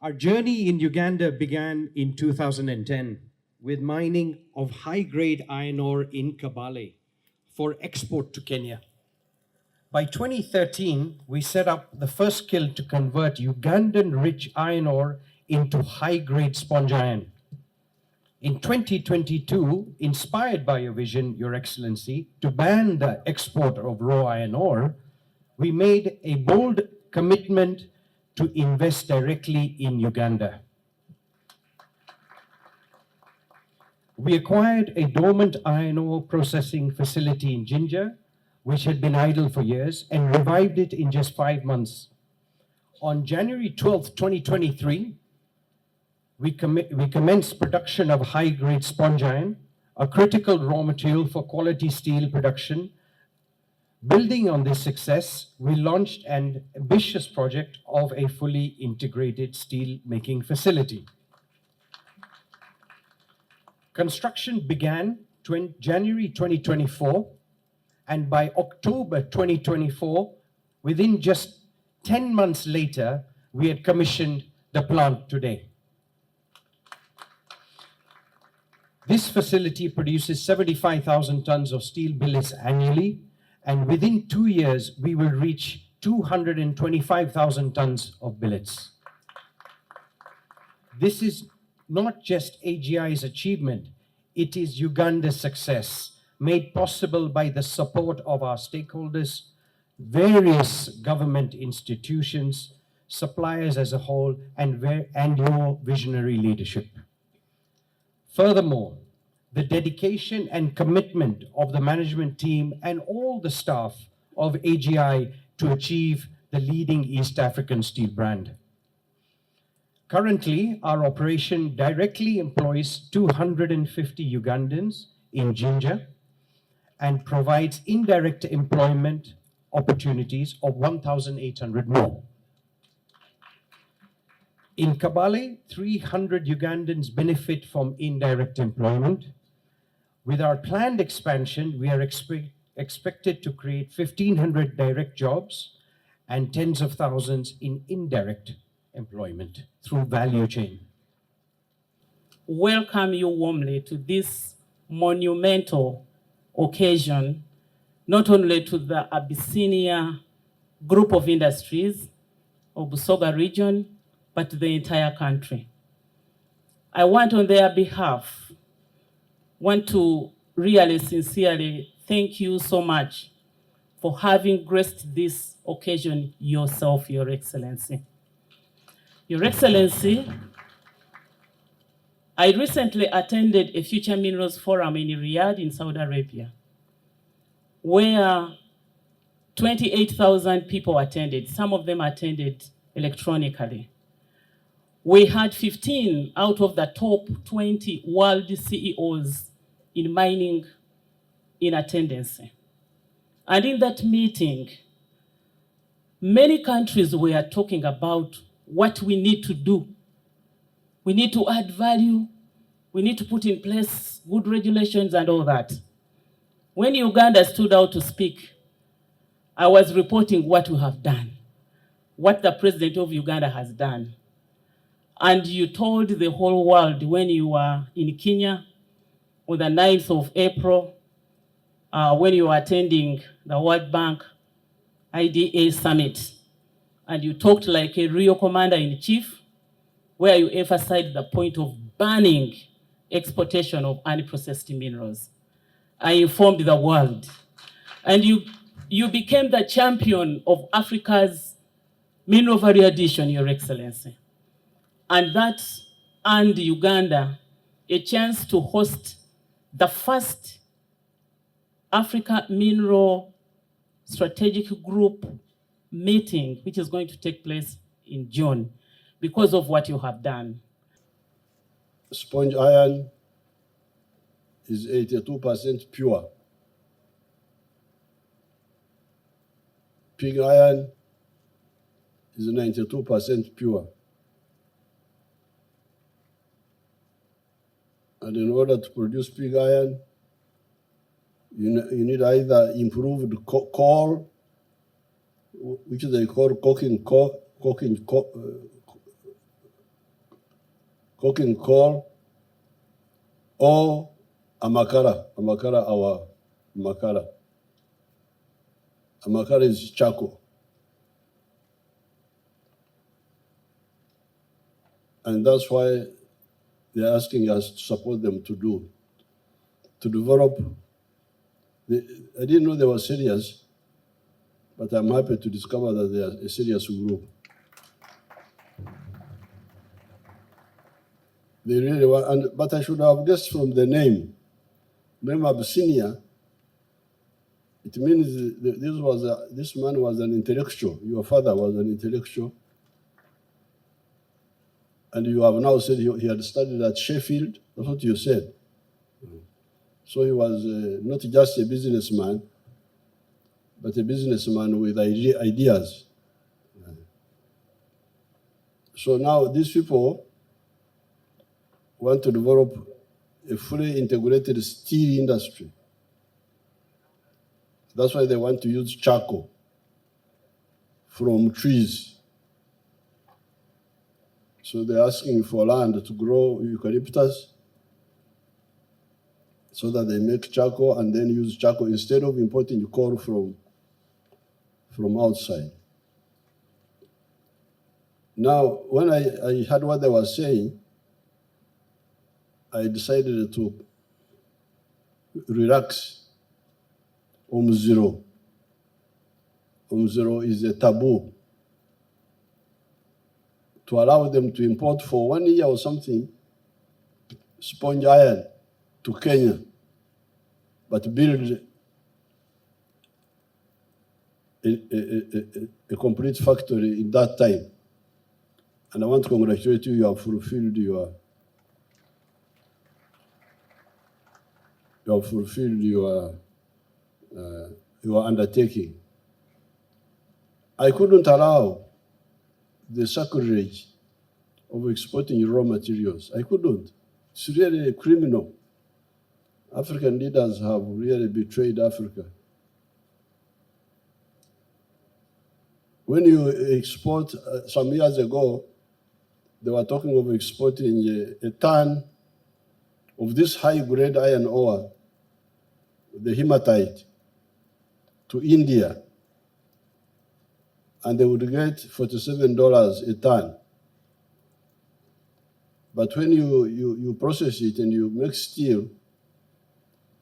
Our journey in Uganda began in 2010 with mining of high-grade iron ore in Kabale for export to Kenya. By 2013, we set up the first kiln to convert Ugandan-rich iron ore into high-grade sponge iron. In 2022, inspired by your vision, Your Excellency, to ban the export of raw iron ore, we made a bold commitment to invest directly in Uganda. We acquired a dormant iron ore processing facility in Jinja, which had been idle for years, and revived it in just 5 months. On January 12th, 2023, we commenced production of high-grade sponge iron, a critical raw material for quality steel production. Building on this success, we launched an ambitious project of a fully integrated steel-making facility. Construction began January 2024, and by October 2024, within just 10 months later, we had commissioned the plant today. This facility produces 75,000 tons of steel billets annually, and within 2 years, we will reach 225,000 tons of billets. This is not just AGI's achievement, it is Uganda's success, made possible by the support of our stakeholders, various government institutions, suppliers as a whole, and your visionary leadership. Furthermore, the dedication and commitment of the management team and all the staff of AGI to achieve the leading East African steel brand. Currently, our operation directly employs 250 Ugandans in Jinja and provides indirect employment opportunities of 1,800 more. In Kabale, 300 Ugandans benefit from indirect employment. With our planned expansion, we are expected to create 1,500 direct jobs and tens of thousands in indirect employment through value chain. Welcome you warmly to this monumental occasion, not only to the Abyssinia group of industries of Busoga region, but to the entire country. I want on their behalf, to really sincerely thank you so much for having graced this occasion yourself, Your Excellency. Your Excellency, I recently attended a Future Minerals Forum in Riyadh in Saudi Arabia, where 28,000 people attended. Some of them attended electronically. We had 15 out of the top 20 world CEOs in mining in attendance. And in that meeting, many countries were talking about what we need to do. We need to add value. We need to put in place good regulations and all that. When Uganda stood out to speak, I was reporting what we have done, what the President of Uganda has done. And you told the whole world when you were in Kenya on the 9th of April, when you were attending the World Bank IDA Summit, and you talked like a real commander-in-chief, where you emphasized the point of banning exportation of unprocessed minerals. I informed the world, and you became the champion of Africa's mineral value addition, Your Excellency. And that earned Uganda a chance to host the first Africa Mineral Strategic Group meeting, which is going to take place in June, because of what you have done. Sponge iron is 82% pure. Pig iron is 92% pure. And in order to produce pig iron, you need either improved coal, which they call coking coking coal, or amakara. Amakara is charcoal. And that's why they're asking us to support them to develop. I didn't know they were serious, but I'm happy to discover that they are a serious group. They really were, but I should have guessed from the name Abyssinia. It means this man was an intellectual. Your father was an intellectual. And you have now said he had studied at Sheffield. That's what you said. So he was not just a businessman, but a businessman with ideas. So now these people want to develop a fully integrated steel industry. That's why they want to use charcoal from trees. So they're asking for land to grow eucalyptus so that they make charcoal and then use charcoal instead of importing coal from outside. Now, when I heard what they were saying, I decided to relax. Zero. Zero is a taboo. To allow them to import for 1 year or something sponge iron to Kenya, but build a complete factory in that time. And I want to congratulate you, you have fulfilled your undertaking. I couldn't allow the sacrilege of exporting raw materials. I couldn't. It's really criminal. African leaders have really betrayed Africa. When you export, some years ago, they were talking of exporting a ton of this high-grade iron ore, the hematite, to India, and they would get $47 a ton. But when you process it and you make steel,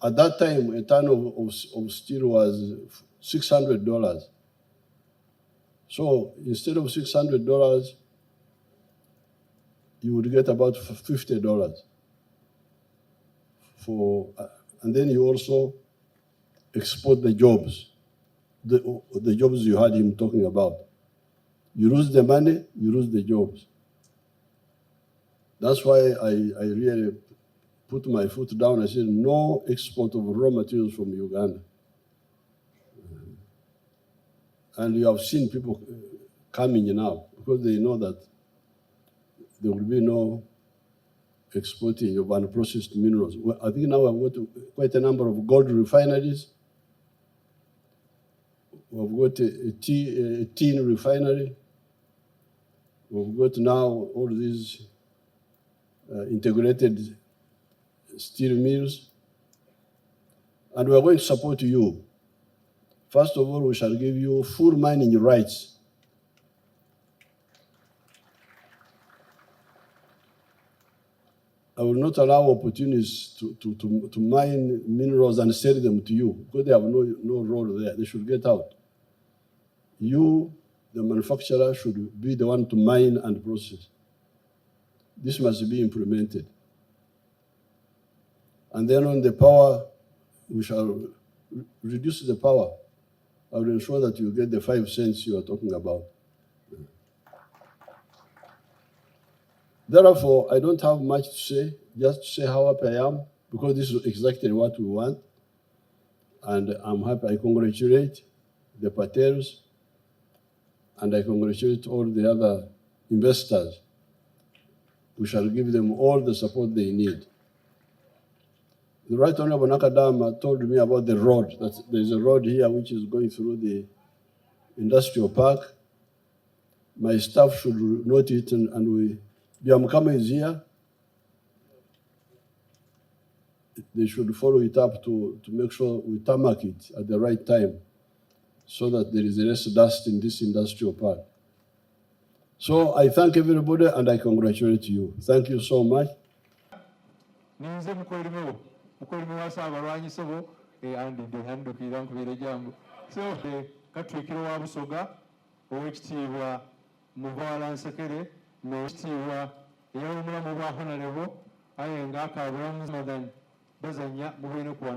at that time, a ton of steel was $600. So instead of $600, you would get about $50 and then you also export the jobs. The jobs you had him talking about. You lose the money, you lose the jobs. That's why I really put my foot down. I said, no export of raw materials from Uganda. And you have seen people coming now because they know that there will be no exporting of unprocessed minerals. I think now I've got quite a number of gold refineries. We've got a tin refinery. We've got now all these integrated steel mills. And we're going to support you. First of all, we shall give you full mining rights. I will not allow opportunists to mine minerals and sell them to you because they have no role there. They should get out. You, the manufacturer, should be the one to mine and process. This must be implemented. And then on the power, we shall reduce the power. I will ensure that you get the 5 cents you are talking about. Therefore, I don't have much to say, just to say how happy I am, because this is exactly what we want. And I'm happy. I congratulate the Patels, and I congratulate all the other investors. We shall give them all the support they need. The Right Honorable Nakadama told me about the road. There's a road here which is going through the industrial park. My staff should note it, and Biamkama is here. they should follow it up to make sure we tarmac it at the right time so that there is less dust in this industrial park. So I thank everybody and I congratulate you. Thank you so much. Ninze mukolimo wasa abalwanyi sebo handukira nkubira jambo so katwikiro wa Busoga owekitiibwa Muvaala Nsekere n'ekitiibwa ey'omulamu bwa Honorable aye ng'akaabulamu bazanya mubwine kuwa